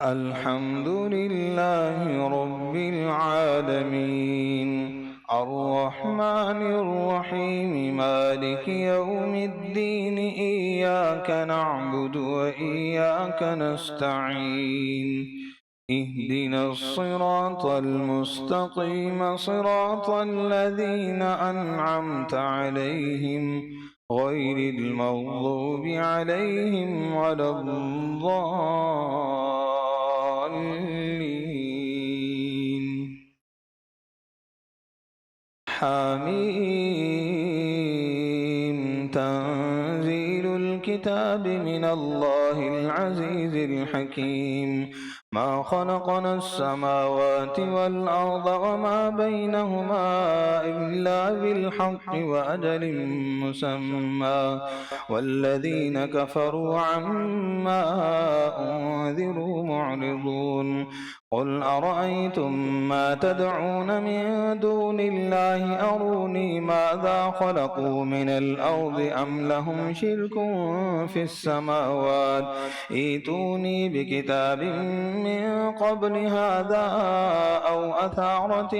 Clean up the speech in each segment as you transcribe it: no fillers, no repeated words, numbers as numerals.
الحمد لله رب العالمين الرحمن الرحيم مالك يوم الدين إياك نعبد وإياك نستعين اهدنا الصراط المستقيم صراط الذين أنعمت عليهم غير المغضوب عليهم ولا الضالين. حميم تنزيل الكتاب من الله العزيز الحكيم ما خلقنا السماوات والأرض وما بينهما إلا بالحق وأجل مسمى والذين كفروا عما أنذروا معرضون قل أرأيتم ما تدعون من دون الله أروني ماذا خلقوا من الأرض أم لهم شرك في السماوات ائتوني بكتاب من قبل هذا أو أثارة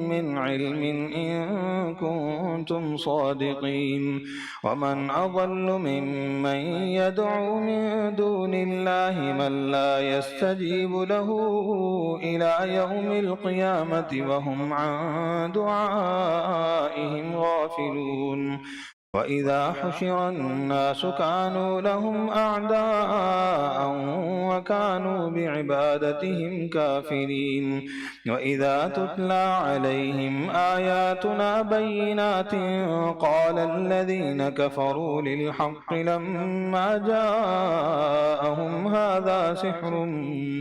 من علم إن كنتم صادقين ومن أضل ممن يدعو من دون الله من لا يستجيب له إلى يوم القيامة وهم عن دعائهم غافلون وإذا حشر الناس كانوا لهم أعداء وكانوا بعبادتهم كافرين وإذا تتلى عليهم آياتنا بينات قال الذين كفروا للحق لما جاءهم هذا سحر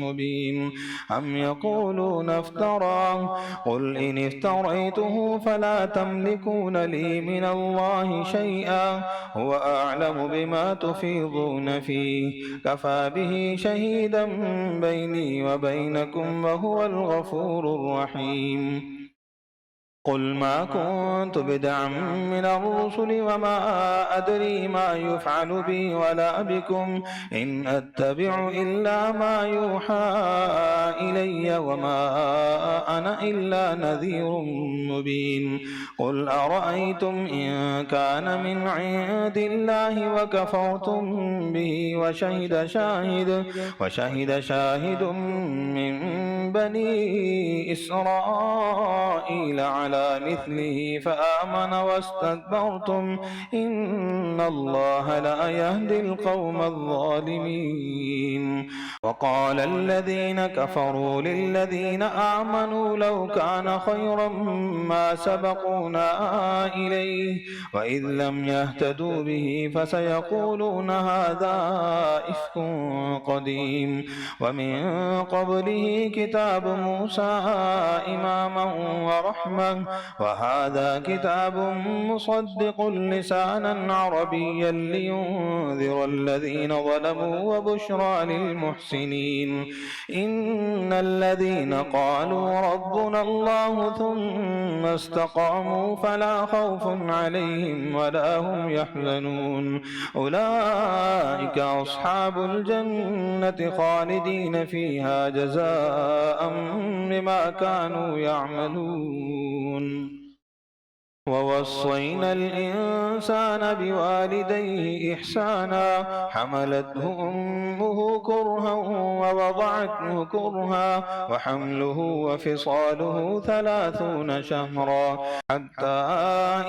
مبين أم يقولون افتراه قل إن افتريته فلا تملكون لي من الله شيئا هو أعلم بما تفيضون فيه كفى به شهيدا بيني وبينكم وهو الغفور الرحيم قل ما كنت بدعا من الرسل وما أدري ما يفعل بي ولا بكم إن أتبع إلا ما يوحى إلي وما أنا إلا نذير مبين قل أرأيتم إن كان من عند الله وكفرتم به وشهد شاهد من بني إسرائيل على مثله فآمن واستكبرتم إن الله لا يهدي القوم الظالمين وقال الذين كفروا للذين آمنوا لو كان خيرا ما سبقونا إليه وإذ لم يهتدوا به فسيقولون هذا إفك قديم ومن قبله كتاب موسى إماما ورحمة وهذا كتاب مصدق لسانا عربيا لينذر الذين ظلموا وبشرى للمحسنين إن الذين قالوا ربنا الله ثم استقاموا فلا خوف عليهم ولا هم يحزنون أولئك أصحاب الجنة خالدين فيها جزاء بما كانوا يعملون ووصينا الإنسان بوالديه إحسانا حملته أمه كرها ووضعته كرها وحمله وفصاله 30 شهرا حتى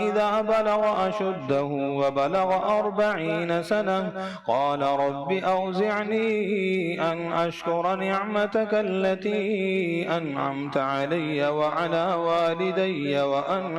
إذا بلغ أشده وبلغ 40 سنة قال رب أوزعني أن أشكر نعمتك التي أنعمت علي وعلى والدي وأن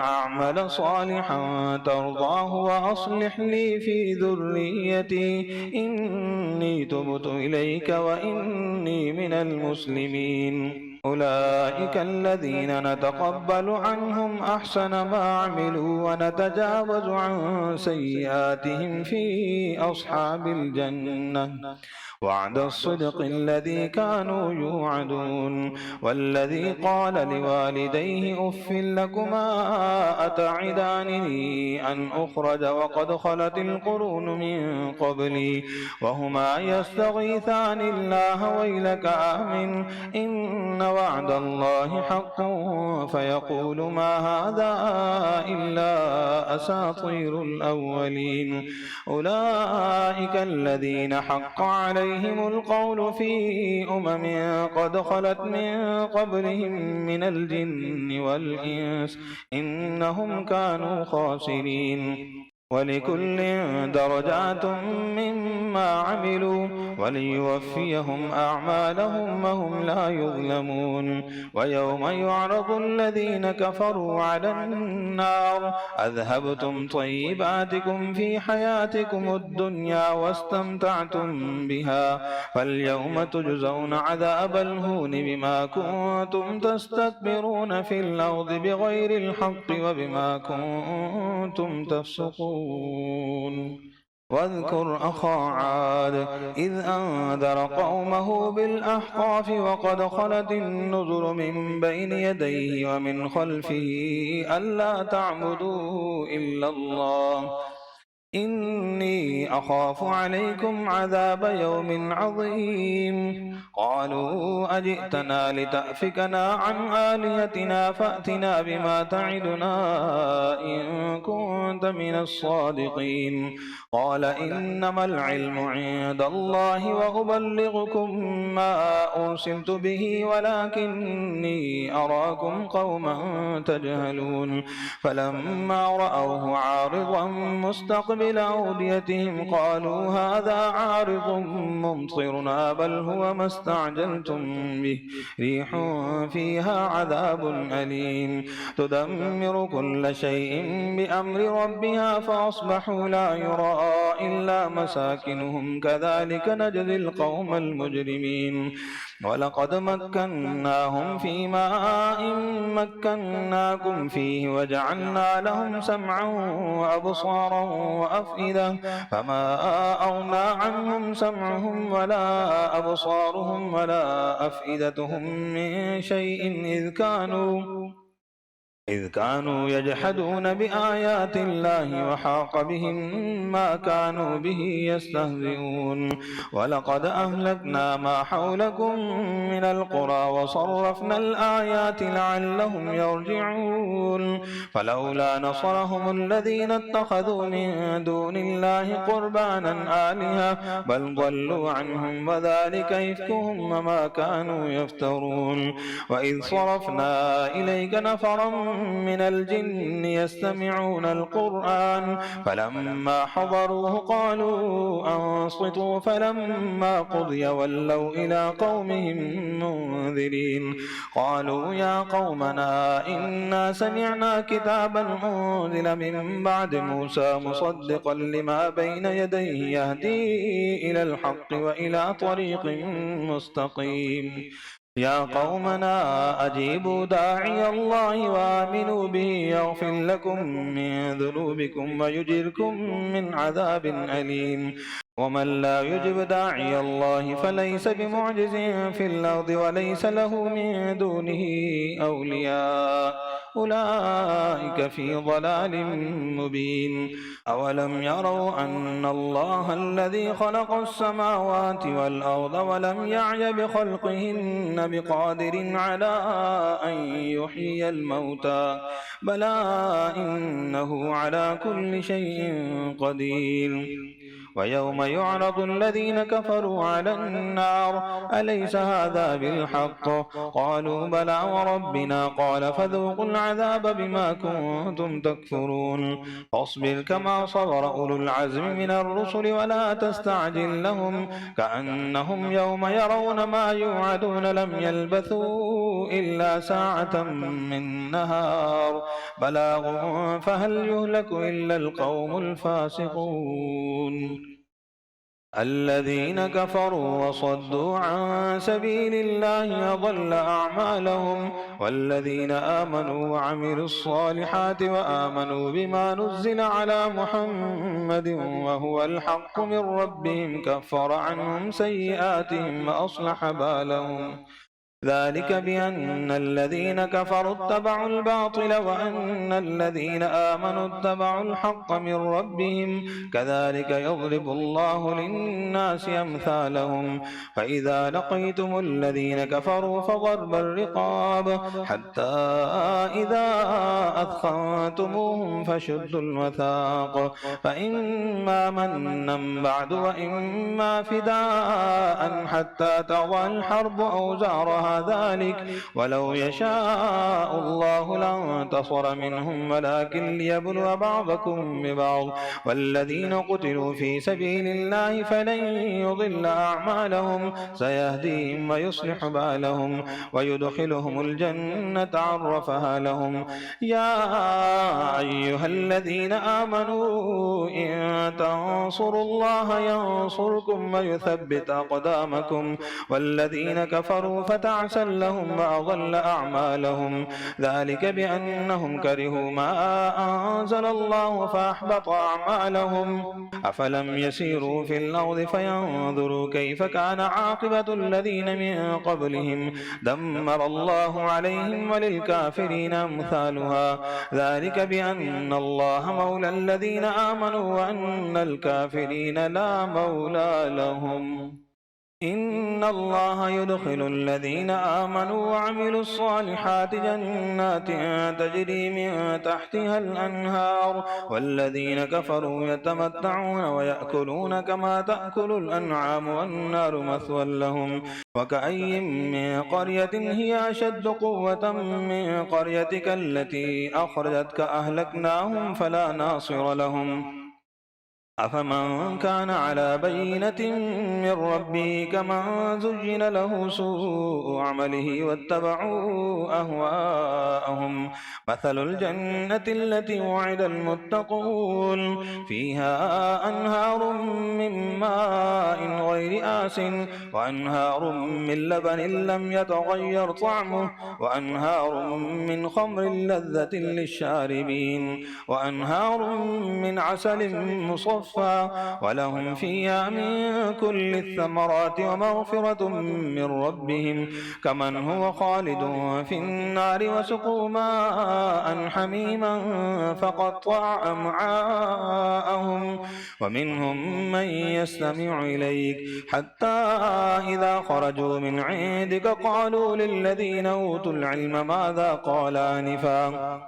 أعمل صالحا ترضاه وأصلح لي في ذريتي إني تبت إليك وإني من المسلمين أولئك الذين نتقبل عنهم أحسن ما عملوا ونتجاوز عن سيئاتهم في أصحاب الجنة وعد الصدق الذي كانوا يوعدون والذي قال لوالديه أف لكما أتعدانني أن أخرج وقد خلت القرون من قبلي وهما يستغيثان الله ويلك آمن إن وعد الله حق فيقول ما هذا إلا أساطير الأولين أولئك الذين حق عليهم القول في قد خلت من قبلهم من الجن والإنس إنهم كانوا خاسرين ولكل درجات مما عملوا وليوفيهم أعمالهم وهم لا يظلمون ويوم يعرض الذين كفروا على النار أذهبتم طيباتكم في حياتكم الدنيا واستمتعتم بها فاليوم تجزون عذاب الهون بما كنتم تستكبرون في الأرض بغير الحق وبما كنتم تفسقون واذكر أخا عاد إذ أنذر قومه بالأحقاف وقد خلت النذر من بين يديه ومن خلفه ألا تعبدوا إلا الله إني أخاف عليكم عذاب يوم عظيم قالوا أجئتنا لتأفكنا عن آلهتنا فأتنا بما تعدنا إن كنت من الصادقين قال إنما العلم عند الله وأبلغكم ما أرسلت به ولكني أراكم قوما تجهلون فلما رأوه عارضا مستقبل أوديتهم قالوا هذا عارض ممطرنا بل هو ما استعجلتم به ريح فيها عذاب أليم تدمر كل شيء بأمر ربها فأصبحوا لا يرى إلا مساكنهم كذلك نجزي القوم المجرمين ولقد مكناهم في ماء مكناكم فيه وجعلنا لهم سمعا وأبصارا وأفئدة فما أغنى عنهم سمعهم ولا أبصارهم ولا أفئدتهم من شيء إذ كانوا يجحدون بآيات الله وحاق بهم ما كانوا به يستهزئون ولقد أهلكنا ما حولكم من القرى وصرفنا الآيات لعلهم يرجعون فلولا نصرهم الذين اتخذوا من دون الله قربانا آلهة بل ضلوا عنهم وذلك إفكهم وما كانوا يفترون وإذ صرفنا إليك نفرا من الجن يستمعون القرآن فلما حضروه قالوا أنصتوا فلما قضي ولوا إلى قومهم منذرين قالوا يا قومنا إنا سمعنا كتابا أنزل من بعد موسى مصدقا لما بين يديه يهدي إلى الحق وإلى طريق مستقيم يا قومنا أجيبوا داعي الله وآمنوا به يغفر لكم من ذنوبكم ويجركم من عذاب أليم ومن لا يجب داعي الله فليس بمعجز في الأرض وليس له من دونه أولياء أولئك في ضلال مبين أولم يروا أن الله الذي خلق السماوات والأرض ولم يعي بخلقهن بقادر على أن يحيي الموتى بلى إنه على كل شيء قدير ويوم يعرض الذين كفروا على النار أليس هذا بالحق قالوا بلى وربنا قال فذوقوا العذاب بما كنتم تكفرون فاصبر كما صبر أولو العزم من الرسل ولا تستعجل لهم كأنهم يوم يرون ما يوعدون لم يلبثوا إلا ساعة من نهار بلاغ فهل يهلك إلا القوم الفاسقون الذين كفروا وصدوا عن سبيل الله أضل أعمالهم والذين آمنوا وعملوا الصالحات وآمنوا بما نزل على محمد وهو الحق من ربهم كفر عنهم سيئاتهم وأصلح بالهم ذلك بأن الذين كفروا اتبعوا الباطل وأن الذين آمنوا اتبعوا الحق من ربهم كذلك يضرب الله للناس أمثالهم فإذا لقيتم الذين كفروا فضرب الرقاب حتى إذا أثخنتموهم فشدوا الوثاق فإما منا بعد وإما فداء حتى تضع الحرب أوزارها ذلك ولو يشاء الله لانتصر منهم ولكن ليبلو بعضكم ببعض والذين قتلوا في سبيل الله فلن يضل أعمالهم سيهديهم ويصلح بالهم ويدخلهم الجنة عرفها لهم يا أيها الذين آمنوا إن تنصروا الله ينصركم ويثبت أقدامكم والذين كفروا فتعسا لهم وأضل أعمالهم ذلك بأنهم كرهوا ما أنزل الله فأحبط أعمالهم أفلم يسيروا في الأرض فينظروا كيف كان عاقبة الذين من قبلهم دمر الله عليهم وللكافرين أمثالها ذلك بأن الله مولى الذين آمنوا وأن الكافرين لا مولى لهم إن الله يدخل الذين آمنوا وعملوا الصالحات جنات تجري من تحتها الأنهار والذين كفروا يتمتعون ويأكلون كما تأكل الأنعام والنار مثوى لهم وكأي من قرية هي أشد قوة من قريتك التي أخرجتك أهلكناهم فلا ناصر لهم أفمن كان على بينة من ربه كمن زين له سوء عمله واتبعوا أهواءهم مثل الجنة التي وعد المتقون فيها أنهار من ماء غير آس وأنهار من لبن لم يتغير طعمه وأنهار من خمر لذة للشاربين وأنهار من عسل مصفى ولهم فيها من كل الثمرات ومغفرة من ربهم كمن هو خالد في النار وسقوا ماء حميما فقطع أمعاءهم ومنهم من يستمع إليك حتى إذا خرجوا من عندك قالوا للذين أوتوا العلم ماذا قال آنفا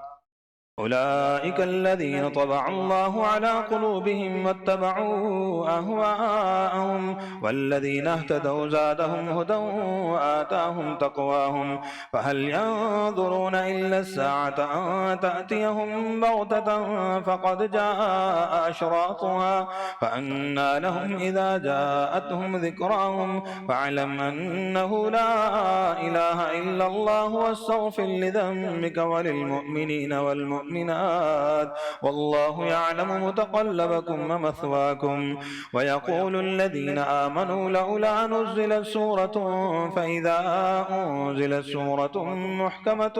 أولئك الذين طبع الله على قلوبهم واتبعوا أهواءهم والذين اهتدوا زادهم هدى وآتاهم تقواهم فهل ينظرون إلا الساعة أن تأتيهم بغتة فقد جاء أشراطها فأنى لهم إذا جاءتهم ذكراهم فاعلم أنه لا إله إلا الله واستغفر لذنبك وللمؤمنين والمؤمنات والله يعلم متقلبكم ومثواكم ويقول الذين آمنوا لولا نزلت سورة فإذا أنزلت سورة محكمة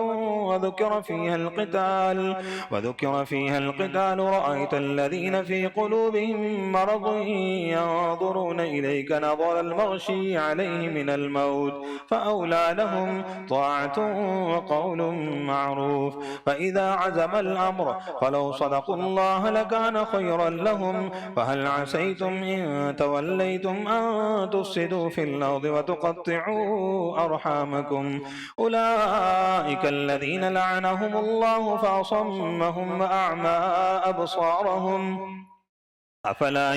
وذكر فيها القتال رأيت الذين في قلوبهم مرض ينظرون إليك نظر المغشي عليه من الموت فأولى لهم طاعة وقول معروف فإذا عزم الأمر فلو صدقوا الله لكان خيرا لهم فهل عسيتم إن توليتم أن تفسدوا في الأرض وتقطعوا أرحامكم أولئك الذين لعنهم الله فأصمهم وأعمى أبصارهم أفلا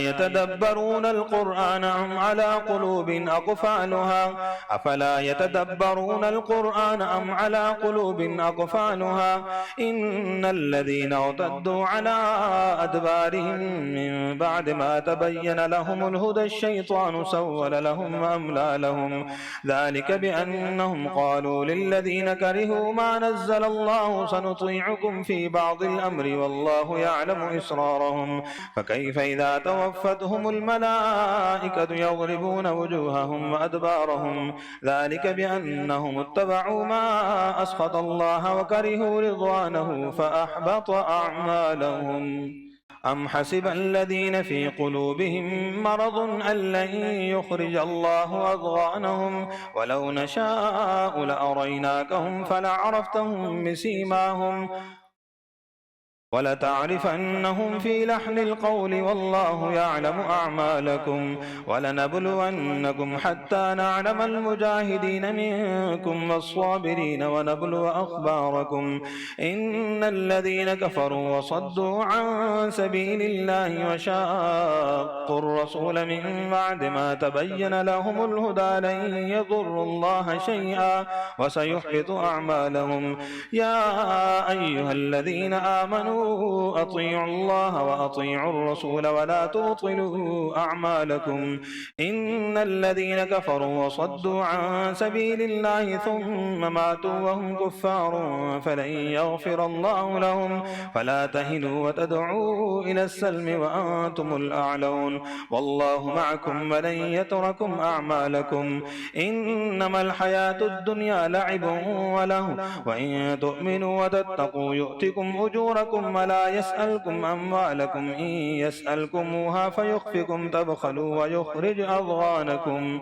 يتدبرون القرآن أم على قلوب أقفالها إن الذين ارتدوا على أدبارهم من بعد ما تبين لهم الهدى الشيطان سول لهم وأملى لهم ذلك بأنهم قالوا للذين كرهوا ما نزل الله سنطيعكم في بعض الأمر والله يعلم إسرارهم فكيف إذا توفتهم الملائكة يضربون وجوههم وأدبارهم ذلك بأنهم اتبعوا ما أسخط الله وكرهوا رضوانه فأحبط أعمالهم. أم حسب الذين في قلوبهم مرض أن لن يخرج الله أضغانهم ولو نشاء لأريناكهم فلعرفتهم بسيماهم ولتعرفنهم في لحن القول والله يعلم أعمالكم ولنبلونكم حتى نعلم المجاهدين منكم والصابرين ونبلو أخباركم. إن الذين كفروا وصدوا عن سبيل الله وشاقوا الرسول من بعد ما تبين لهم الهدى لن يضروا الله شيئا وسيحبط أعمالهم. يا أيها الذين آمنوا أطيعوا الله وأطيعوا الرسول ولا تبطلوا أعمالكم. إن الذين كفروا وصدوا عن سبيل الله ثم ماتوا وهم كفار فلن يغفر الله لهم فلا تهنوا وتدعوا إلى السلم وأنتم الأعلون والله معكم ولن يتركم أعمالكم. إنما الحياة الدنيا لعب وله وإن تؤمنوا وتتقوا يؤتكم أجوركم ولا يسألكم أموالكم إن يسألكموها فيخفكم تبخلوا ويخرج أضغانكم.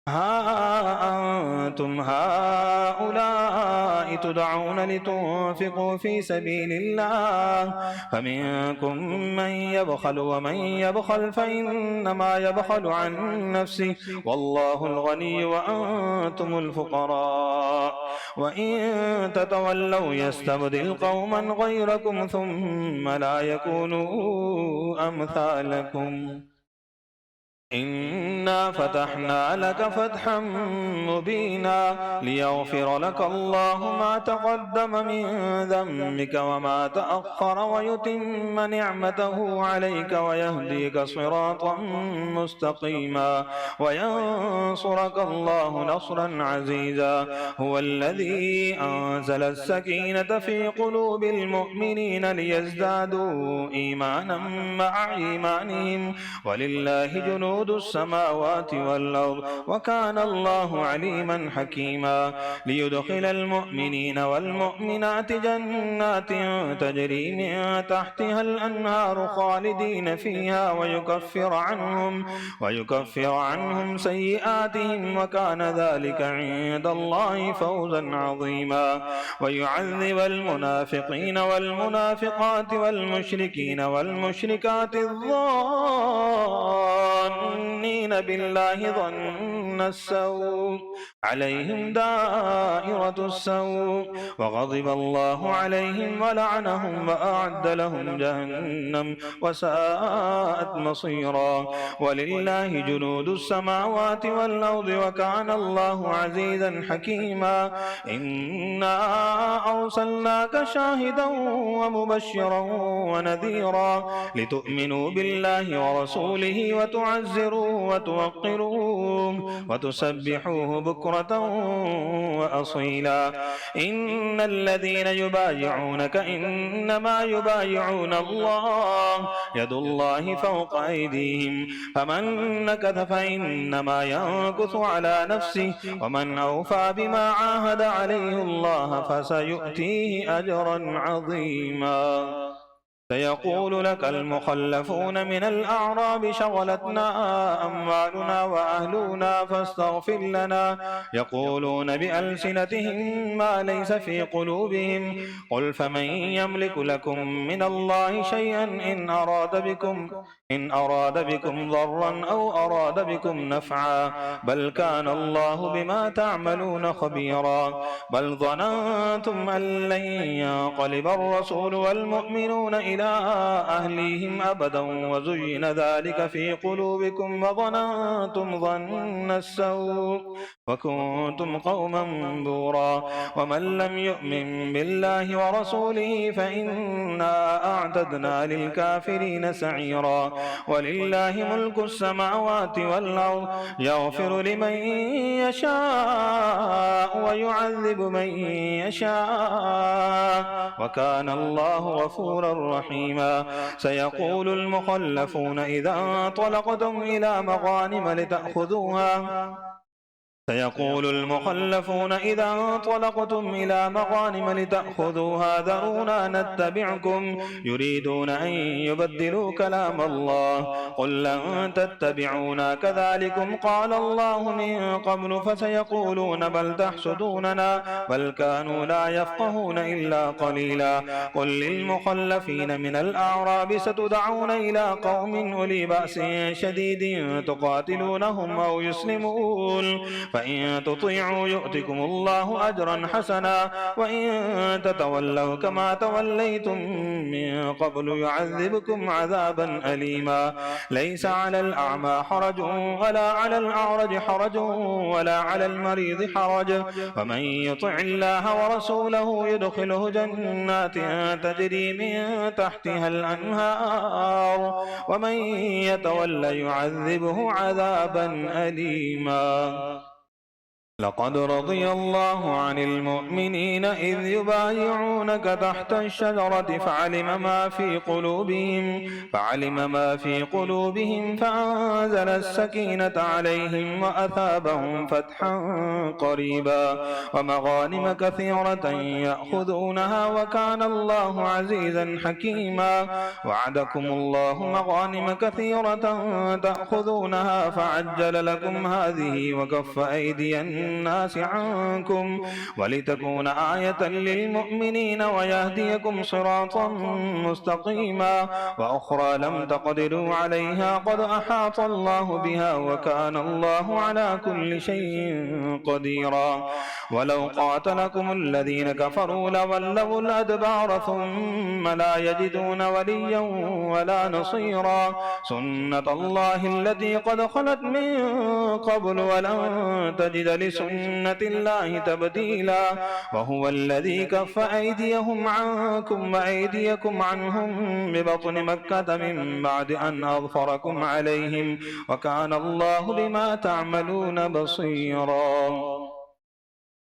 ها أنتم هؤلاء تدعون لتنفقوا في سبيل الله فمنكم من يبخل ومن يبخل فإنما يبخل عن نفسه والله الغني وأنتم الفقراء وإن تتولوا يستبدل قوما غيركم ثم لا يكونوا أمثالكم. إنا فتحنا لك فتحا مبينا ليغفر لك الله ما تقدم من ذنبك وما تأخر ويتم نعمته عليك ويهديك صراطا مستقيما وينصرك الله نصرا عزيزا. هو الذي أنزل السكينة في قلوب المؤمنين ليزدادوا إيمانا مع إيمانهم ولله جنود السماوات والأرض وكان الله عليما حكيما. ليدخل المؤمنين والمؤمنات جنات تجري من تحتها الأنهار خالدين فيها ويكفر عنهم سيئاتهم وكان ذلك عند الله فوزا عظيما. ويعذب المنافقين والمنافقات والمشركين والمشركات الظالمين بالله ظن السوء عليهم دائرة السوء وغضب الله عليهم ولعنهم وأعد لهم جهنم وساءت مصيرا. ولله جنود السماوات والأرض وكان الله عزيزا حكيما. إنا أرسلناك شاهدا ومبشرا ونذيرا لتؤمنوا بالله ورسوله وتعزروه وتوقروه وتسبحوه بكرة وأصيلا. إن الذين يبايعونك إنما يبايعون الله يد الله فوق أيديهم فمن نكث فإنما ينكث على نفسه ومن أوفى بما عاهد عليه الله فسيؤتيه أجرا عظيما. سيقول لك المخلفون من الأعراب شغلتنا أموالنا وأهلنا فاستغفر لنا يقولون بألسنتهم ما ليس في قلوبهم قل فمن يملك لكم من الله شيئا إن أراد بكم ضرا أو أراد بكم نفعا بل كان الله بما تعملون خبيرا. بل ظننتم أن لن ينقلب الرسول والمؤمنون إلى أهليهم أبدا وزين ذلك في قلوبكم وظننتم ظن السوء وكنتم قوما بورا. ومن لم يؤمن بالله ورسوله فإنا أعتدنا للكافرين سعيرا. ولله ملك السماوات والأرض يغفر لمن يشاء ويعذب من يشاء وكان الله غفورا رحيما. سيقول المخلفون إذا انطلقتم إلى مغانم لتأخذوها ذرونا نتبعكم يريدون أن يبدلوا كلام الله. قل لن تتبعونا كذلكم قال الله من قبل فسيقولون بل تحسدوننا بل كانوا لا يفقهون إلا قليلا. قل للمخلفين من الأعراب ستدعون إلى قوم أولي بأس شديد تقاتلونهم أو يسلمون فإن تطيعوا يؤتكم الله أجرا حسنا وإن تتولوا كما توليتم من قبل يعذبكم عذابا أليما. ليس على الأعمى حرج ولا على الأعرج حرج ولا على المريض حرج ومن يطع الله ورسوله يدخله جنات تجري من تحتها الأنهار ومن يتولى يعذبه عذابا أليما. لقد رضي الله عن المؤمنين إذ يبايعونك تحت الشجرة فعلم ما في قلوبهم فأنزل السكينة عليهم وأثابهم فتحا قريبا ومغانم كثيرة يأخذونها وكان الله عزيزا حكيما. وعدكم الله مغانم كثيرة تأخذونها فعجل لكم هذه وكف أيدي الناس عنكم ولتكون آية للمؤمنين ويهديكم صراطا مستقيما. وأخرى لم تقدروا عليها قد أحاط الله بها وكان الله على كل شيء قديرا. ولو قاتلكم الذين كفروا لولوا الأدبار ثم لا يجدون وليا ولا نصيرا. سنة الله التي قد خلت من قبل ولن تجد لسنة الله تبديلا. وهو الذي كف أيديهم عنكم وأيديكم عنهم ببطن مكة من بعد أن أظفركم عليهم وكان الله بما تعملون بصيرا.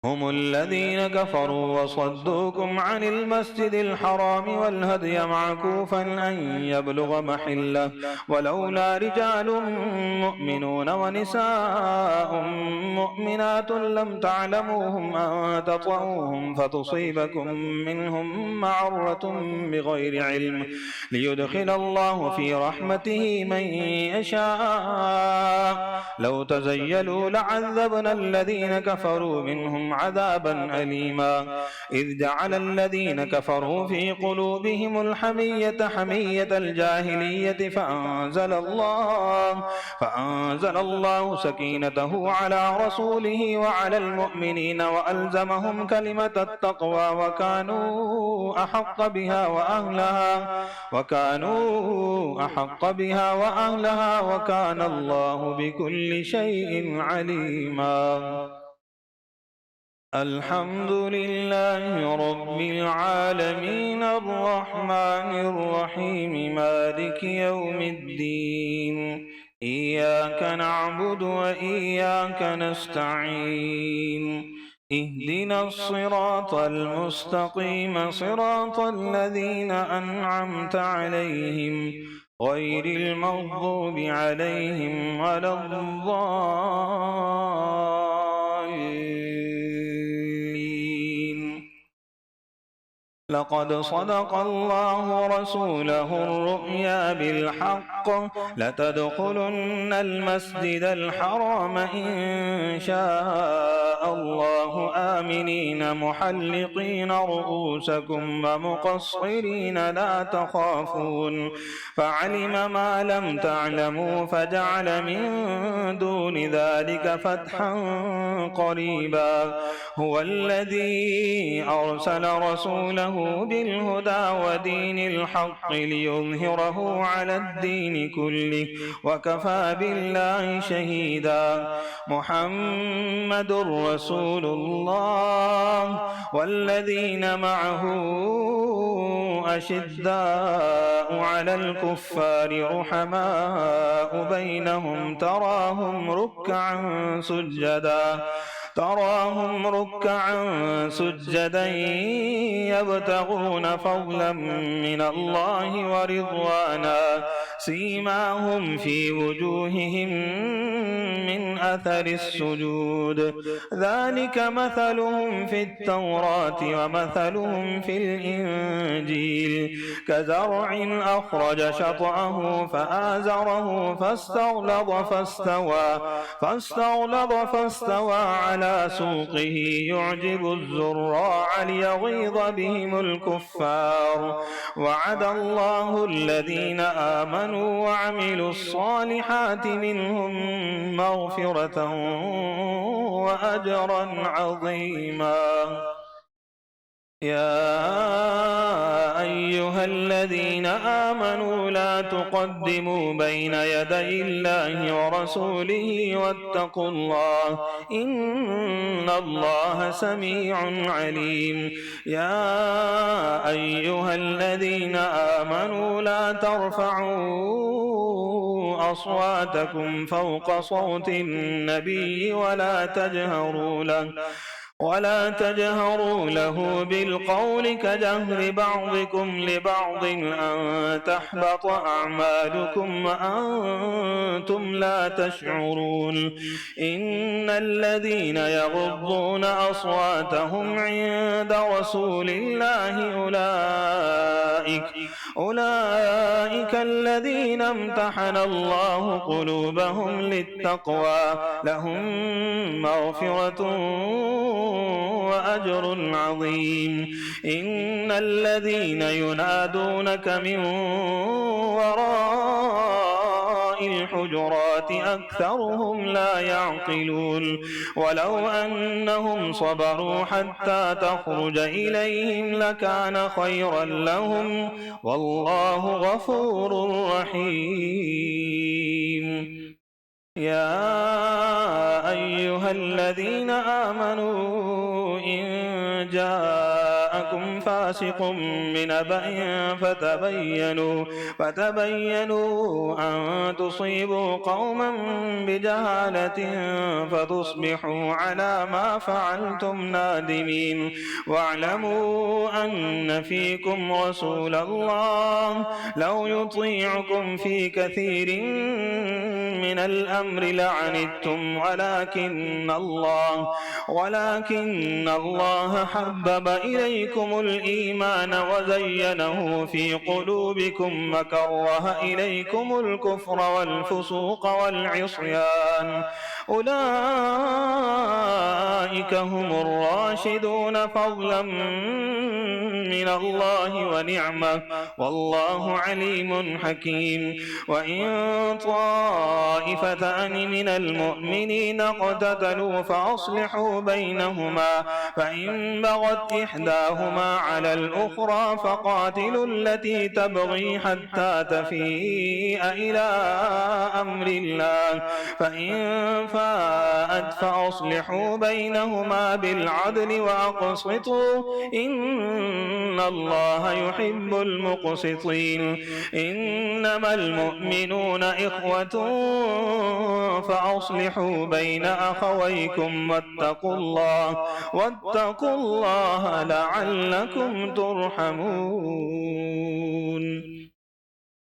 هم الذين كفروا وصدوكم عن المسجد الحرام والهدي معكوفا أن يبلغ محله ولولا رجال مؤمنون ونساء مؤمنات لم تعلموهم أن تطؤوهم فتصيبكم منهم معرة بغير علم ليدخل الله في رحمته من يشاء. لو تزيلوا لعذبنا الذين كفروا منهم عذابا أليما. إذ جعل الذين كفروا في قلوبهم الحمية حمية الجاهلية فأنزل الله سكينته على رسوله وعلى المؤمنين وألزمهم كلمة التقوى وكانوا أحق بها وأهلها وكان الله بكل شيء عليما. الحمد لله رب العالمين الرحمن الرحيم مالك يوم الدين إياك نعبد وإياك نستعين اهدنا الصراط المستقيم صراط الذين أنعمت عليهم غير المغضوب عليهم ولا الضالين. لقد صدق الله رسوله الرؤيا بالحق لتدخلن المسجد الحرام إن شاء الله آمنين محلقين رؤوسكم ومقصرين لا تخافون فعلم ما لم تعلموا فجعل من دون ذلك فتحا قريبا. هو الذي أرسل رسوله رسوله بالهدى ودين الحق ليظهره على الدين كله وكفى بالله شهيدا. محمد رسول الله والذين معه أشداء على الكفار رحماء بينهم تراهم ركعا سجدا يبتغون فضلا من الله ورضوانا سيماهم في وجوههم من أثر السجود ذلك مثلهم في التوراة ومثلهم في الإنجيل كزرع أخرج شطأه فآزره فاستغلظ فاستوى على سوقه يعجب الزراع ليغيظ بهم الكفار. وعد الله الذين آمنوا وعملوا الصالحات منهم مغفرة وأجرا عظيما. يا أيها الذين آمنوا لا تقدموا بين يدي الله ورسوله واتقوا الله إن الله سميع عليم. يا أيها الذين آمنوا لا ترفعوا أصواتكم فوق صوت النبي ولا تجهروا له بالقول كجهر بعضكم لبعض أن تحبط أعمالكم وأنتم لا تشعرون. إن الذين يغضون أصواتهم عند رسول الله أولئك الذين امتحن الله قلوبهم للتقوى لهم مغفرة وأجر عظيم. إن الذين ينادونك من وراء الحجرات أكثرهم لا يعقلون. ولو أنهم صبروا حتى تخرج إليهم لكان خيرا لهم والله غفور رحيم. يا أيها الذين آمنوا إن جاءكم فاسق بنبأ فتبينوا أن تصيبوا قوما بجهالة فتصبحوا على ما فعلتم نادمين. واعلموا أن فيكم رسول الله لو يطيعكم في كثير من الأمر لعنتم ولكن الله حبب إليكم الإيمان وزينه في قلوبكم وكره إليكم الكفر والفسوق والعصيان أولئك هم الراشدون فضلا من الله ونعمة والله عليم حكيم. وإن طائفتان من المؤمنين اقتتلوا فأصلحوا بينهما فإن بغت إحداهما على الأخرى فقاتلوا التي تبغي حتى تفيء إلى أمر الله فإن فاءت فأصلحوا بينهما بالعدل وأقسطوا إن الله يحب المقسطين. إنما المؤمنون إخوة فأصلحوا بين أخويكم واتقوا الله لعلكم ترحمون.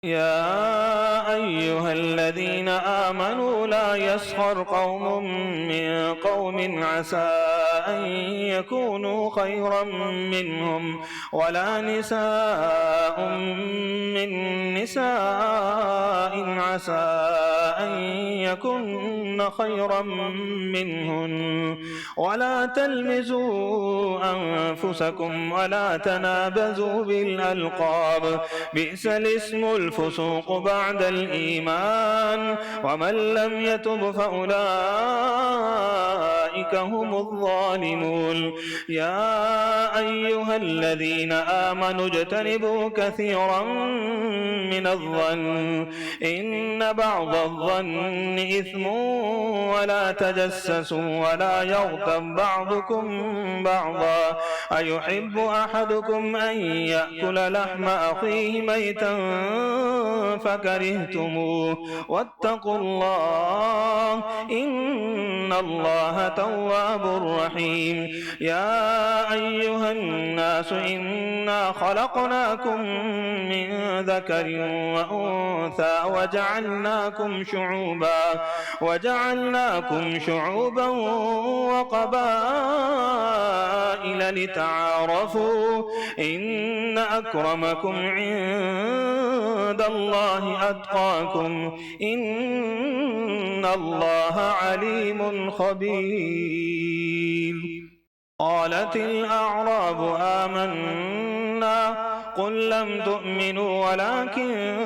يا أيها الذين آمنوا لا يسخر قوم من قوم عسى أن يكونوا خيرا منهم ولا نساء من نساء عسى أن يكن خيرا منهن ولا تلمزوا أنفسكم ولا تنابزوا بالألقاب بئس الاسم الفسوق بعد الإيمان ومن لم يتب فأولئك أولئك هم الظالمون. يا أيها الذين آمنوا اجتنبوا كثيرا من الظن إن بعض الظن إثم ولا تجسسوا ولا يغتب بعضكم بعضا أيحب أحدكم أن يأكل لحم أخيه ميتا فكرهتموه واتقوا الله إن الله تواب رحيم. يا أيها الناس إنا خلقناكم من ذكر وأنثى وجعلناكم شعوبا وقبائل لتعارفوا إن أكرمكم عند الله أتقاكم إن الله عليم خبير. قالت الأعراب آمنا قل لم تؤمنوا ولكن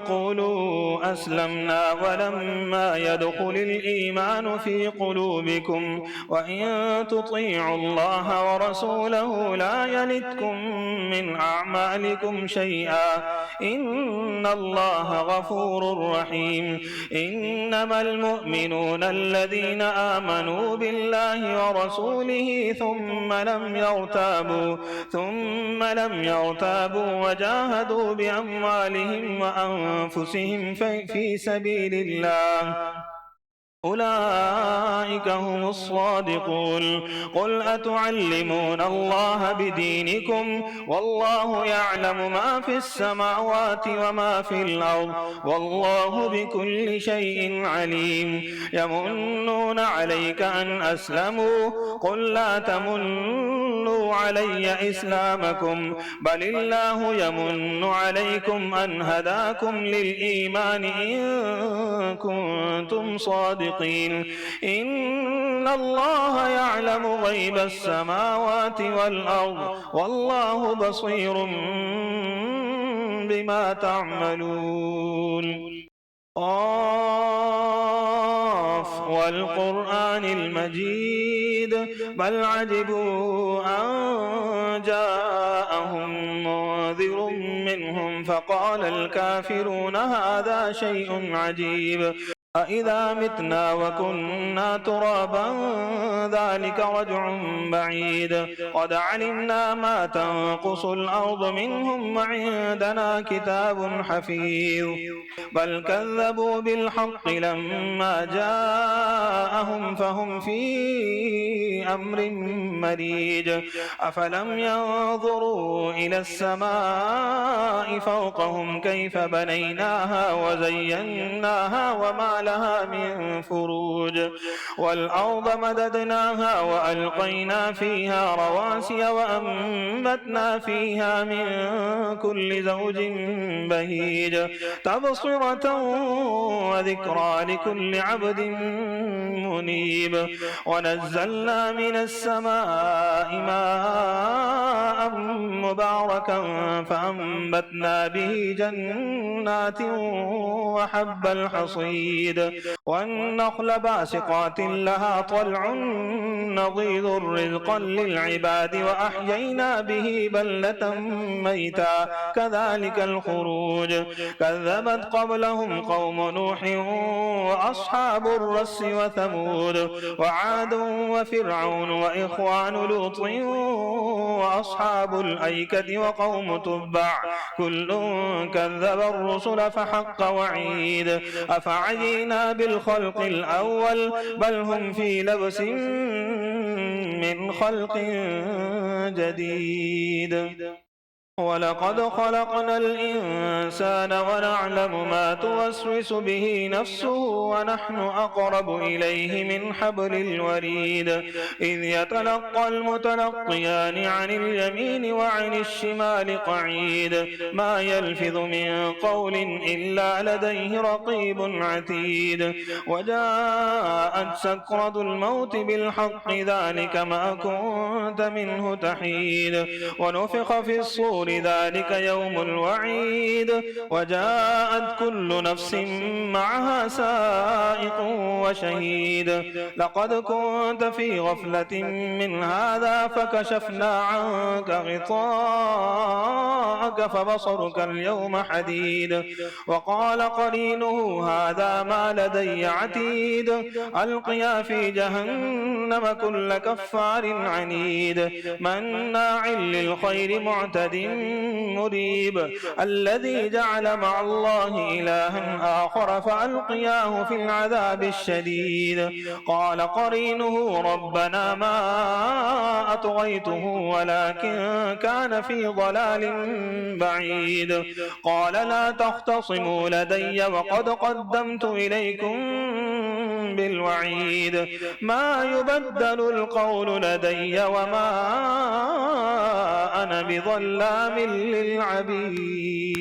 قولوا أسلمنا ولما يدخل الإيمان في قلوبكم وإن تطيعوا الله ورسوله لا يلتكم من أعمالكم شيئا إن الله غفور رحيم. إنما المؤمنون الذين آمنوا بالله ورسوله ثم لم يرتابوا وجاهدوا بأموالهم وأنفسهم في سبيل الله أولئك هم الصادقون. قل أتعلمون الله بدينكم والله يعلم ما في السماوات وما في الأرض والله بكل شيء عليم. يمنون عليك أن أسلموا قل لا تمنوا علي إسلامكم بل الله يمن عليكم أن هداكم للإيمان إن كنتم صادقين. إن الله يعلم غيب السماوات والأرض والله بصير بما تعملون. قاف والقرآن المجيد بل عجبوا أن جاءهم منذر منهم فقال الكافرون هذا شيء عجيب أإذا متنا وكنا ترابا ذلك رجع بعيد قد علمنا ما تنقص الأرض منهم وعندنا كتاب حفيظ بل كذبوا بالحق لما جاءهم فهم في أمر مريج أفلم ينظروا إلى السماء فوقهم كيف بنيناها وزيناها وما لها من فروج والأرض مددناها وألقينا فيها رواسي وأنبتنا فيها من كل زوج بهيج تبصرة وذكرى لكل عبد منيب ونزلنا من السماء ماء مباركا فأنبتنا به جنات وحب الحصيد والنخل باسقات لها طلع نضيد رزقا للعباد وأحيينا به بلة ميتا كذلك الخروج كذبت قبلهم قوم نوح وأصحاب الرس وثمود وعاد وفرعون وإخوان لوط وأصحاب الأيكة وقوم تبع كل كذب الرسل فحق وعيد أفعينا بالخلق الأول بل هم في لبس من خلق جديد ولقد خلقنا الإنسان ونعلم ما توسوس به نفسه ونحن أقرب إليه من حبل الوريد إذ يتلقى المتلقيان عن اليمين وعن الشمال قعيد ما يلفظ من قول إلا لديه رقيب عتيد وجاءت سكرة الموت بالحق ذلك ما كنت منه تحيد ونفخ في الصور الصور ذلك يوم الوعيد وجاءت كل نفس معها سائق وشهيد لقد كنت في غفلة من هذا فكشفنا عنك غطاءك فبصرك اليوم حديد وقال قرينه هذا ما لدي عتيد ألقيا في جهنم كل كفار عنيد مناع للخير معتد مريب الذي جعل مع الله إلها آخر فألقياه في العذاب الشديد قال قرينه ربنا ما أطغيته ولكن كان في ضلال بعيد قال لا تختصموا لدي وقد قدمت إليكم بالوعيد ما يبدل القول لدي وما أنا بظلام للعبيد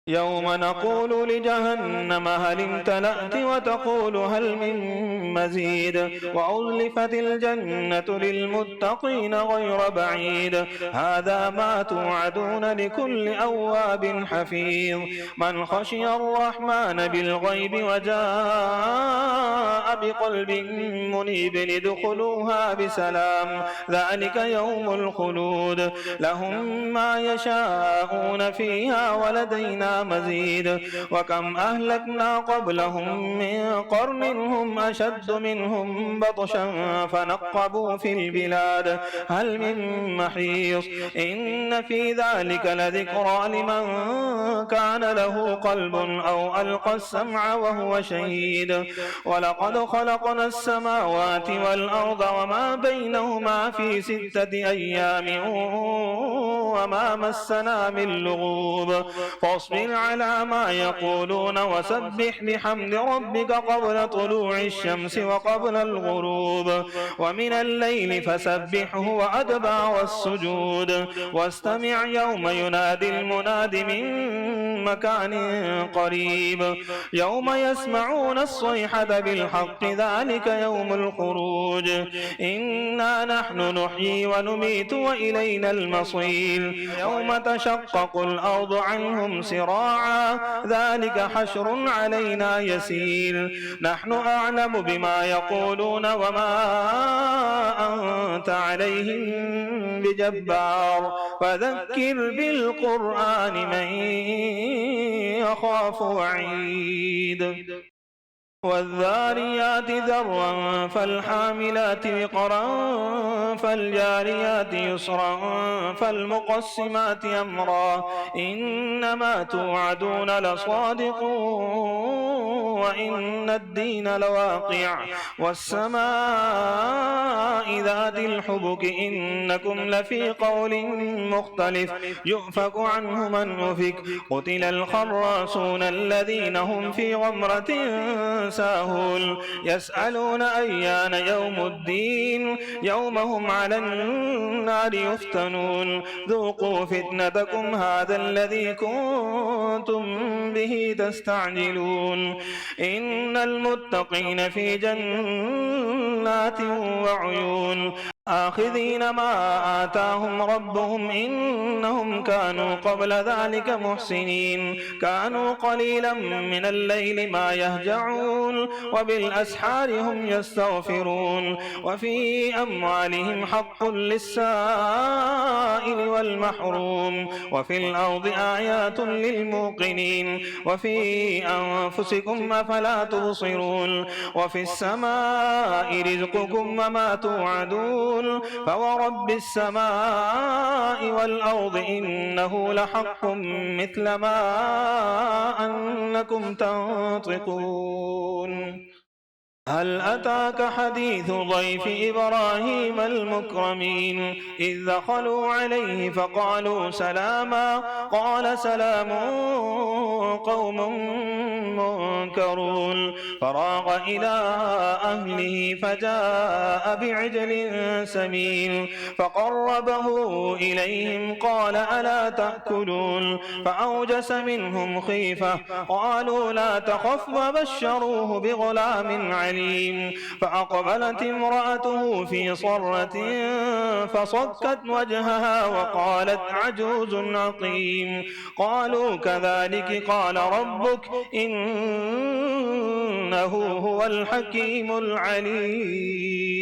يوم نقول لجهنم هل امتلأت وتقول هل من مزيد وأزلفت الجنة للمتقين غير بعيد هذا ما توعدون لكل أواب حفيظ من خشي الرحمن بالغيب وجاء بقلب منيب ادخلوها بسلام ذلك يوم الخلود لهم ما يشاءون فيها ولدينا مزيد وكم أهلكنا قبلهم من قرن هم أشد منهم بطشا فنقبوا في البلاد هل من محيص إن في ذلك لذكرى لمن كان له قلب أو ألقى السمع وهو شهيد ولقد خلقنا السماوات والأرض وما بينهما في 6 أيام وما مسنا من لغوب فاصبر على ما يقولون وسبح بحمد ربك قبل طلوع الشمس وقبل الغروب ومن الليل فسبحه وأدبار السجود واستمع يوم ينادي المناد من مكان قريب يوم يسمعون الصيحة بالحق ذلك يوم الخروج إنا نحن نحيي ونميت وإلينا المصير يوم تشقق الأرض عنهم سراعا ذلك حشر علينا يسير نحن أعلم بما يقولون وما أنت عليهم بجبار فذكر بالقرآن من يخاف وعيد والذاريات ذروا فالحاملات وقرا فالجاريات يسرا فالمقسمات أمرا إنما توعدون لصادق وإن الدين لواقع والسماء ذات الحبك إنكم لفي قول مختلف يؤفك عنه من أفك قتل الخراصون الذين هم في غمرة ساهون يسألون أيان يوم الدين يوم هم على النار يفتنون ذوقوا فتنتكم هذا الذي كنتم به تستعجلون إن المتقين في جنات وعيون آخذين ما آتاهم ربهم إنهم كانوا قبل ذلك محسنين كانوا قليلا من الليل ما يهجعون وبالأسحار هم يستغفرون وفي أموالهم حق للسائل والمحروم وفي الأرض آيات للموقنين وفي أنفسكم أفلا تبصرون وفي السماء رزقكم وما توعدون فورب السماء والأرض إنه لحق مثل ما أنكم تنطقون هل أتاك حديث ضيف إبراهيم المكرمين إذ دخلوا عليه فقالوا سلاما قال سلام قوم منكرون فراغ إلى أهله فجاء بعجل سمين فقربه إليهم قال ألا تأكلون فأوجس منهم خيفة قالوا لا تخف وبشروه بغلام عليم عليم. فأقبلت امرأته في صرة فصكت وجهها وقالت عجوز عقيم. قالوا كذلك قال ربك إنه هو الحكيم العليم.